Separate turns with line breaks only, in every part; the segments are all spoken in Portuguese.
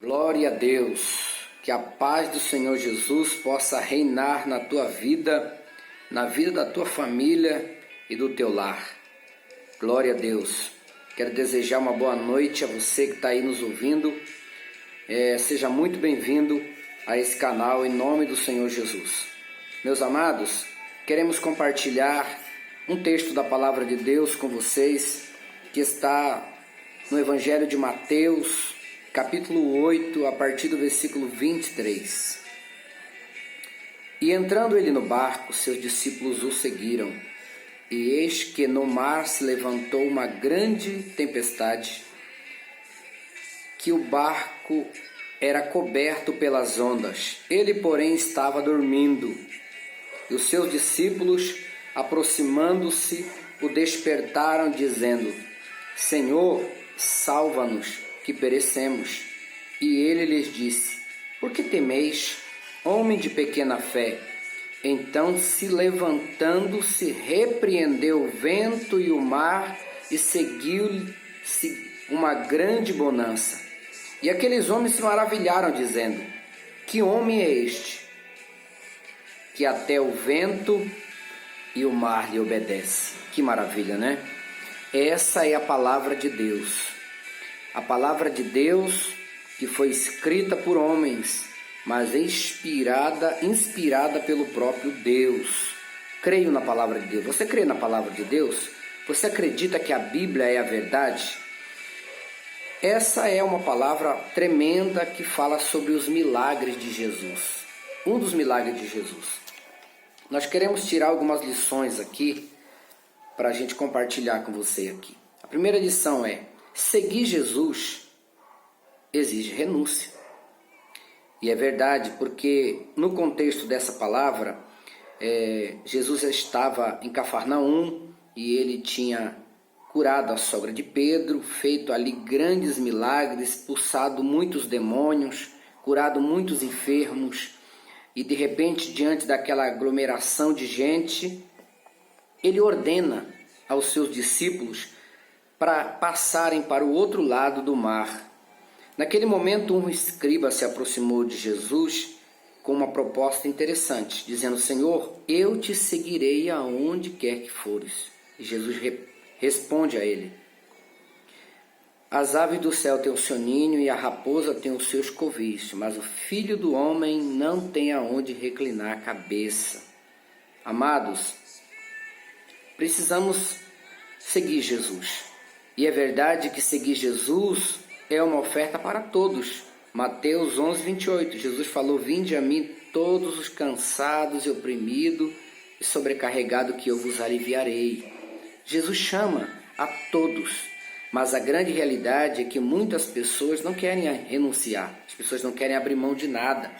Glória a Deus, que a paz do Senhor Jesus possa reinar na tua vida, na vida da tua família e do teu lar. Glória a Deus. Quero desejar uma boa noite a você que está aí nos ouvindo. Seja muito bem-vindo a esse canal em nome do Senhor Jesus. Meus amados, queremos compartilhar um texto da palavra de Deus com vocês que está no Evangelho de Mateus, capítulo 8, a partir do versículo 23. E entrando ele no barco, seus discípulos o seguiram. E eis que no mar se levantou uma grande tempestade, que o barco era coberto pelas ondas. Ele, porém, estava dormindo. E os seus discípulos, aproximando-se, o despertaram, dizendo: Senhor, salva-nos, que perecemos. E ele lhes disse: Por que temeis, homem de pequena fé? Então, se levantando-se, repreendeu o vento e o mar, e seguiu-se uma grande bonança. E aqueles homens se maravilharam, dizendo: Que homem é este, que até o vento e o mar lhe obedece? Que maravilha, né? Essa é a palavra de Deus. A palavra de Deus que foi escrita por homens, mas inspirada pelo próprio Deus. Creio na palavra de Deus. Você crê na palavra de Deus? Você acredita que a Bíblia é a verdade? Essa é uma palavra tremenda que fala sobre os milagres de Jesus. Um dos milagres de Jesus. Nós queremos tirar algumas lições aqui para a gente compartilhar com você aqui. A primeira lição é: seguir Jesus exige renúncia. E é verdade, porque no contexto dessa palavra, Jesus estava em Cafarnaum e ele tinha curado a sogra de Pedro, feito ali grandes milagres, expulsado muitos demônios, curado muitos enfermos. E de repente, diante daquela aglomeração de gente, ele ordena aos seus discípulos para passarem para o outro lado do mar. Naquele momento, um escriba se aproximou de Jesus com uma proposta interessante, dizendo: Senhor, eu te seguirei aonde quer que fores. E Jesus responde a ele: As aves do céu têm o seu ninho e a raposa tem os seus covis, mas o Filho do Homem não tem aonde reclinar a cabeça. Amados, precisamos seguir Jesus. E é verdade que seguir Jesus é uma oferta para todos. Mateus 11, 28. Jesus falou: Vinde a mim todos os cansados e oprimidos e sobrecarregados, que eu vos aliviarei. Jesus chama a todos, mas a grande realidade é que muitas pessoas não querem renunciar. As pessoas não querem abrir mão de nada.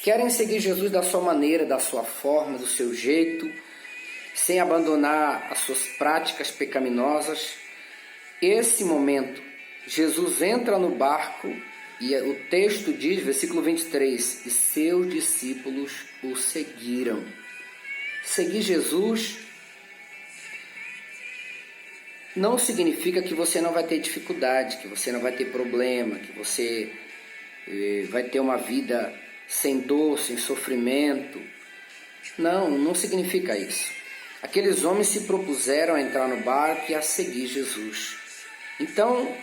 Querem seguir Jesus da sua maneira, da sua forma, do seu jeito, sem abandonar as suas práticas pecaminosas. Esse momento, Jesus entra no barco e o texto diz, versículo 23, e seus discípulos o seguiram. Seguir Jesus não significa que você não vai ter dificuldade, que você não vai ter problema, que você vai ter uma vida sem dor, sem sofrimento. Não significa isso. Aqueles homens se propuseram a entrar no barco e a seguir Jesus. Então,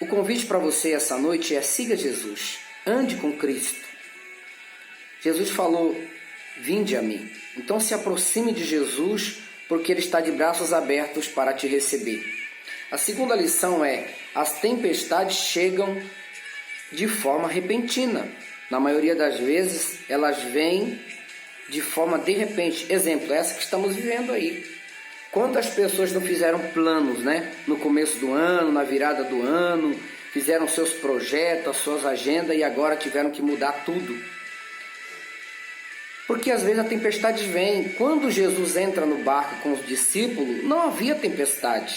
o convite para você essa noite é: siga Jesus, ande com Cristo. Jesus falou: vinde a mim. Então se aproxime de Jesus, porque Ele está de braços abertos para te receber. A segunda lição é: as tempestades chegam de forma repentina. Na maioria das vezes, elas vêm de forma de repente. Exemplo, essa que estamos vivendo aí. Quantas pessoas não fizeram planos, né? No começo do ano, na virada do ano, fizeram seus projetos, as suas agendas e agora tiveram que mudar tudo. Porque às vezes a tempestade vem. Quando Jesus entra no barco com os discípulos, não havia tempestade.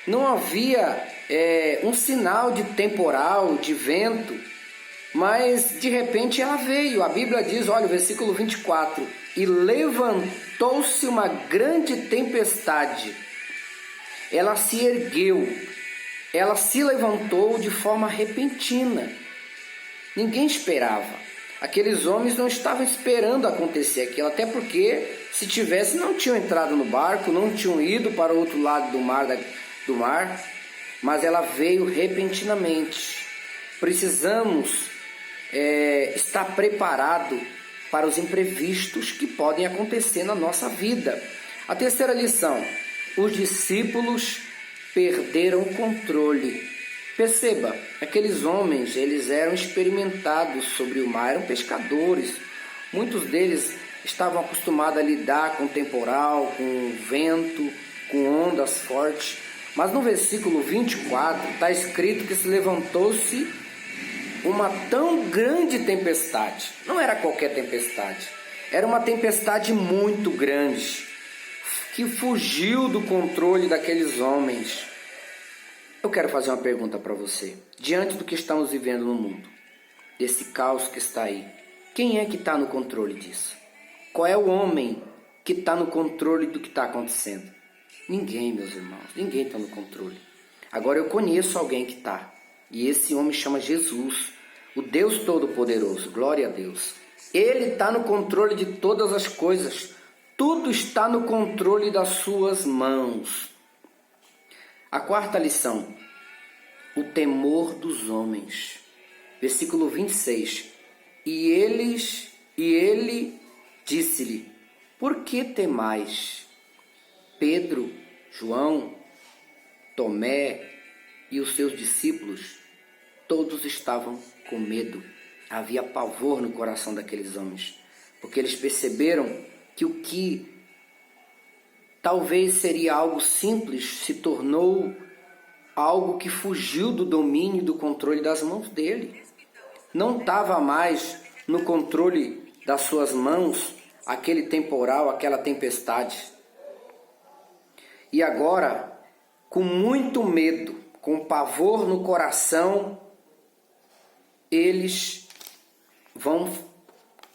Não havia um sinal de temporal, de vento. Mas de repente ela veio. A Bíblia diz, olha o versículo 24: E levantou-se uma grande tempestade. Ela se ergueu, ela se levantou de forma repentina. Ninguém esperava. Aqueles homens não estavam esperando acontecer aquilo, até porque se tivesse não tinham entrado no barco, não tinham ido para o outro lado do mar, mas ela veio repentinamente. Precisamos estar preparado para os imprevistos que podem acontecer na nossa vida. A terceira lição: os discípulos perderam o controle. Perceba, aqueles homens, eles eram experimentados sobre o mar, eram pescadores. Muitos deles estavam acostumados a lidar com temporal, com vento, com ondas fortes. Mas no versículo 24 está escrito que se levantou-se uma tão grande tempestade. Não era qualquer tempestade, era uma tempestade muito grande, que fugiu do controle daqueles homens. Eu quero fazer uma pergunta para você. Diante do que estamos vivendo no mundo, desse caos que está aí, quem é que está no controle disso? Qual é o homem que está no controle do que está acontecendo? Ninguém, meus irmãos, ninguém está no controle. Agora eu conheço alguém que está, e esse homem chama Jesus, o Deus Todo-Poderoso. Glória a Deus. Ele está no controle de todas as coisas. Tudo está no controle das suas mãos. A quarta lição: o temor dos homens. Versículo 26. E ele disse-lhe: por que temais? Pedro, João, Tomé e os seus discípulos, todos estavam com medo. Havia pavor no coração daqueles homens, porque eles perceberam que o que talvez seria algo simples se tornou algo que fugiu do domínio e do controle das mãos dele. Não estava mais no controle das suas mãos aquele temporal, aquela tempestade. E agora, com muito medo, com pavor no coração, eles vão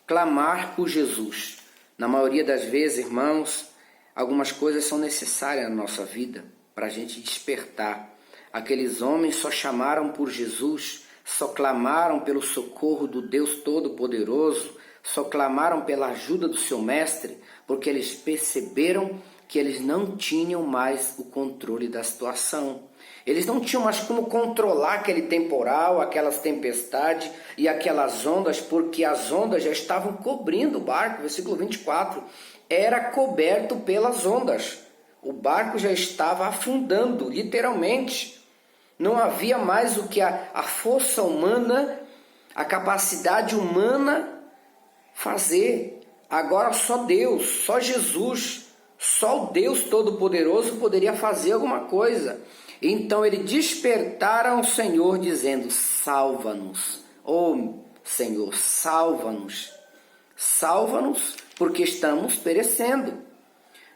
clamar por Jesus. Na maioria das vezes, irmãos, algumas coisas são necessárias na nossa vida para a gente despertar. Aqueles homens só chamaram por Jesus, só clamaram pelo socorro do Deus Todo-Poderoso, só clamaram pela ajuda do seu mestre, porque eles perceberam que eles não tinham mais o controle da situação. Eles não tinham mais como controlar aquele temporal, aquelas tempestades e aquelas ondas, porque as ondas já estavam cobrindo o barco. Versículo 24, era coberto pelas ondas. O barco já estava afundando, literalmente. Não havia mais o que a força humana, a capacidade humana fazer. Agora só Deus, só Jesus, só o Deus Todo-Poderoso poderia fazer alguma coisa. Então ele despertaram ao Senhor dizendo: salva-nos, oh Senhor, salva-nos, salva-nos, porque estamos perecendo.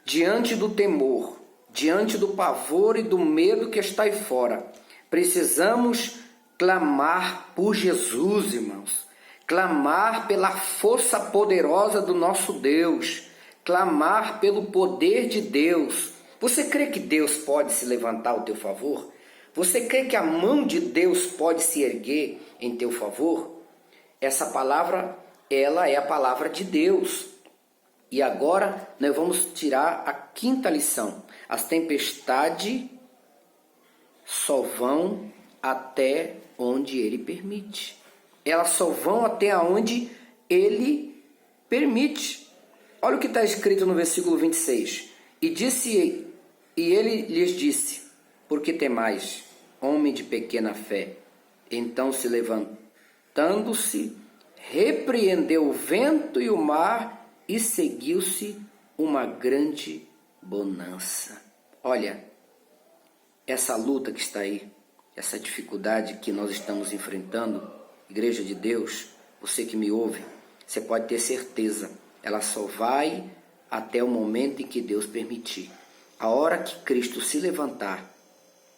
Diante do temor, diante do pavor e do medo que está aí fora, precisamos clamar por Jesus, irmãos. Clamar pela força poderosa do nosso Deus. Clamar pelo poder de Deus. Você crê que Deus pode se levantar ao teu favor? Você crê que a mão de Deus pode se erguer em teu favor? Essa palavra, ela é a palavra de Deus. E agora nós vamos tirar a quinta lição. As tempestades só vão até onde Ele permite. Elas só vão até onde Ele permite. Olha o que está escrito no versículo 26. E ele lhes disse: por que temais, homem de pequena fé? Então se levantando-se, repreendeu o vento e o mar, e seguiu-se uma grande bonança. Olha, essa luta que está aí, essa dificuldade que nós estamos enfrentando, Igreja de Deus, você que me ouve, você pode ter certeza, ela só vai até o momento em que Deus permitir. A hora que Cristo se levantar,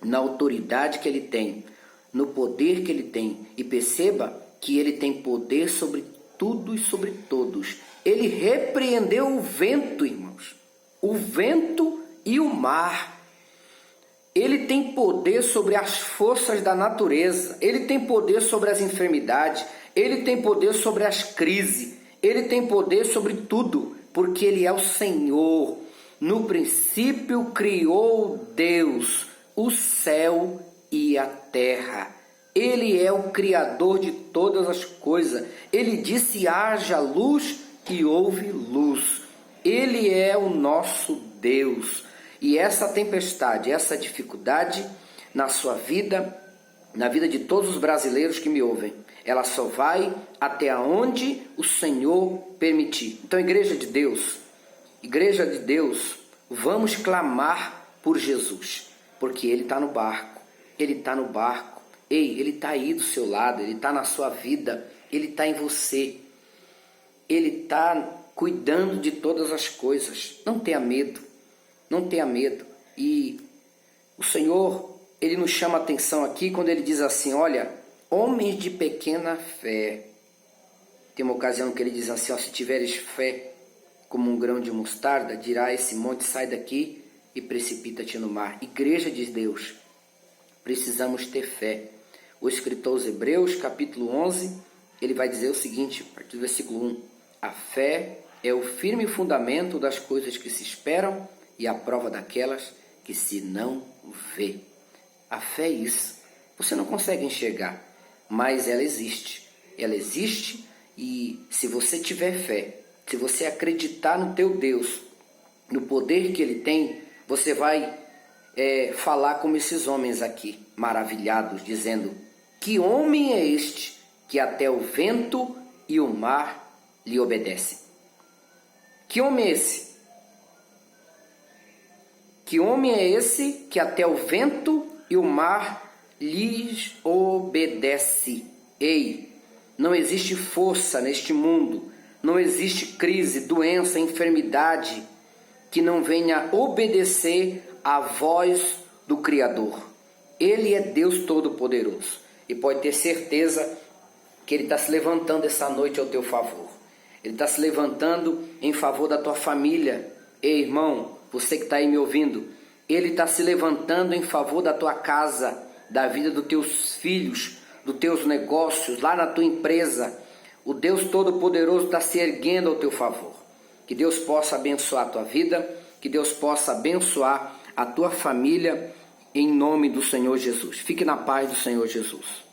na autoridade que Ele tem, no poder que Ele tem, e perceba que Ele tem poder sobre tudo e sobre todos. Ele repreendeu o vento, irmãos, o vento e o mar. Ele tem poder sobre as forças da natureza, Ele tem poder sobre as enfermidades, Ele tem poder sobre as crises, Ele tem poder sobre tudo, porque Ele é o Senhor. No princípio criou Deus o céu e a terra. Ele é o Criador de todas as coisas. Ele disse: haja luz e houve luz. Ele é o nosso Deus. E essa tempestade, essa dificuldade na sua vida, na vida de todos os brasileiros que me ouvem, ela só vai até onde o Senhor permitir. Então, igreja de Deus, vamos clamar por Jesus, porque Ele está no barco, Ele está no barco. Ei, Ele está aí do seu lado, Ele está na sua vida, Ele está em você, Ele está cuidando de todas as coisas. Não tenha medo, não tenha medo. E o Senhor, Ele nos chama a atenção aqui quando Ele diz assim: olha, homens de pequena fé. Tem uma ocasião que Ele diz assim: ó, se tiveres fé como um grão de mostarda, dirá a esse monte: sai daqui e precipita-te no mar. Igreja de Deus, precisamos ter fé. O escritor aos Hebreus, capítulo 11, ele vai dizer o seguinte, a partir do versículo 1: a fé é o firme fundamento das coisas que se esperam e a prova daquelas que se não vê. A fé é isso. Você não consegue enxergar, mas ela existe. Ela existe, e se você tiver fé, se você acreditar no teu Deus, no poder que Ele tem, você vai falar como esses homens aqui, maravilhados, dizendo: que homem é este que até o vento e o mar lhe obedecem? Que homem é esse? Que homem é esse que até o vento e o mar lhes obedece? Ei, não existe força neste mundo, não existe crise, doença, enfermidade que não venha obedecer à voz do Criador. Ele é Deus Todo-Poderoso e pode ter certeza que Ele está se levantando essa noite ao teu favor. Ele está se levantando em favor da tua família. Ei, irmão, você que está aí me ouvindo, Ele está se levantando em favor da tua casa, da vida dos teus filhos, dos teus negócios, lá na tua empresa. O Deus Todo-Poderoso está se erguendo ao teu favor. Que Deus possa abençoar a tua vida, que Deus possa abençoar a tua família, em nome do Senhor Jesus. Fique na paz do Senhor Jesus.